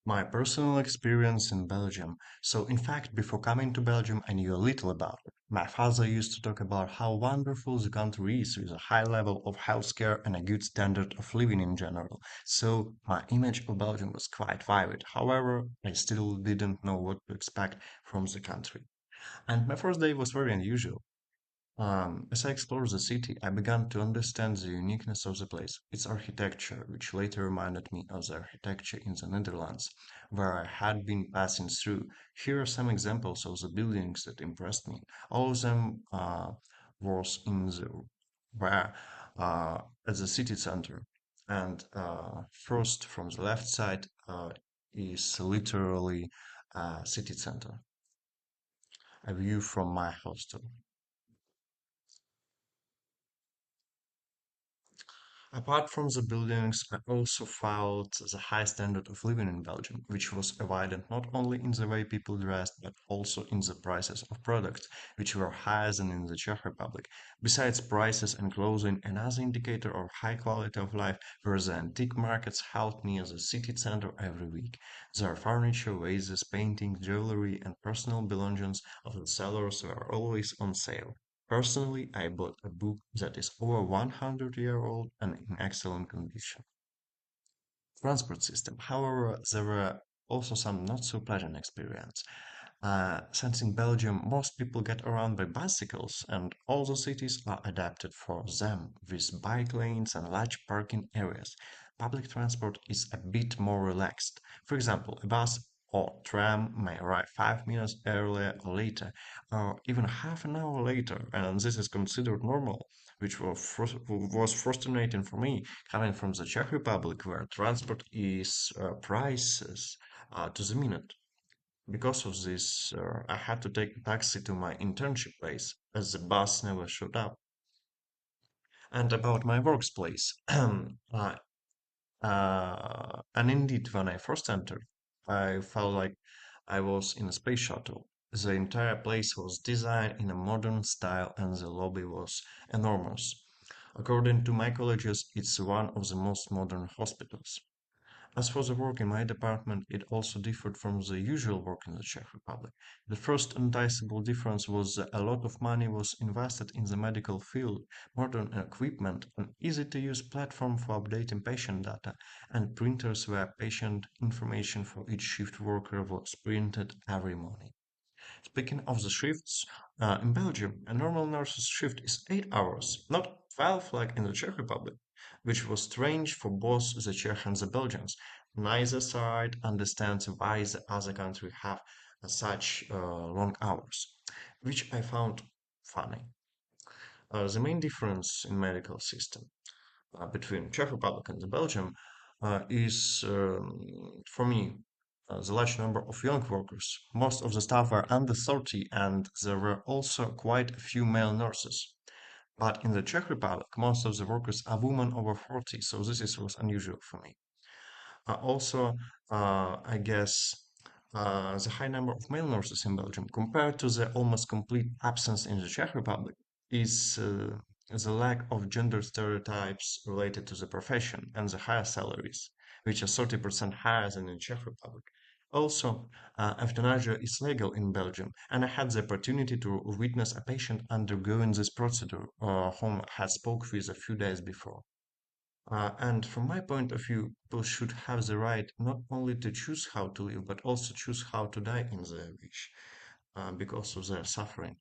My personal experience in Belgium. So, in fact, before coming to Belgium, I knew a little about it. My father used to talk about how wonderful the country is with a high level of healthcare and a good standard of living in general. So, my image of Belgium was quite vivid. However, I still didn't know what to expect from the country. And my first day was very unusual. As I explored the city, I began to understand the uniqueness of the place, its architecture, which later reminded me of the architecture in the Netherlands, where I had been passing through. Here are some examples of the buildings that impressed me. All of them was in the were at the city center, and first from the left side is literally city center, a view from my hostel. Apart from the buildings, I also felt the high standard of living in Belgium, which was evident not only in the way people dressed, but also in the prices of products, which were higher than in the Czech Republic. Besides prices and clothing, another indicator of high quality of life were the antique markets held near the city center every week. Their furniture, vases, paintings, jewelry, and personal belongings of the sellers were always on sale. Personally, I bought a book that is over 100-year-old and in excellent condition. Transport system. However, there were also some not so pleasant experience. Since in Belgium, most people get around by bicycles, and all the cities are adapted for them with bike lanes and large parking areas. Public transport is a bit more relaxed. For example, a bus or tram may arrive 5 minutes earlier or later, or even half an hour later, and this is considered normal, which was frustrating for me, coming from the Czech Republic, where transport is prices to the minute. Because of this, I had to take a taxi to my internship place as the bus never showed up. And about my workplace, and indeed, when I first entered, I felt like I was in a space shuttle. The entire place was designed in a modern style, and the lobby was enormous. According to my colleges, it's one of the most modern hospitals. As for the work in my department, it also differed from the usual work in the Czech Republic. The first undeniable difference was that a lot of money was invested in the medical field, modern equipment, an easy-to-use platform for updating patient data, and printers where patient information for each shift worker was printed every morning. Speaking of the shifts, in Belgium, a normal nurse's shift is 8 hours, not 12 like in the Czech Republic, which was strange for both the Czech and the Belgians. Neither side understands why the other country have such long hours, which I found funny. The main difference in medical system between Czech Republic and the Belgium is, for me, the large number of young workers. Most of the staff were under 30, and there were also quite a few male nurses. But in the Czech Republic, most of the workers are women over 40, so was unusual for me. Also, I guess the high number of male nurses in Belgium, compared to the almost complete absence in the Czech Republic, is the lack of gender stereotypes related to the profession and the higher salaries, which are 30% higher than in Czech Republic. Also, euthanasia is legal in Belgium, and I had the opportunity to witness a patient undergoing this procedure, whom I had spoke with a few days before. And from my point of view, people should have the right not only to choose how to live, but also choose how to die in their wish, because of their suffering.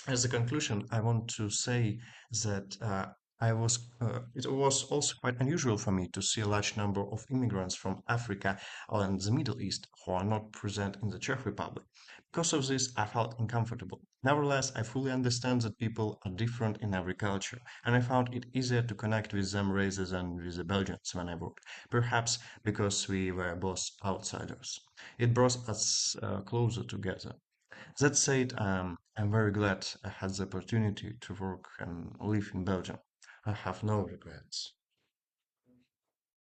As a conclusion, I want to say that it was also quite unusual for me to see a large number of immigrants from Africa and the Middle East who are not present in the Czech Republic. Because of this, I felt uncomfortable. Nevertheless, I fully understand that people are different in every culture, and I found it easier to connect with them rather than with the Belgians when I worked, perhaps because we were both outsiders. It brought us closer together. That said, I'm very glad I had the opportunity to work and live in Belgium. I have no regrets.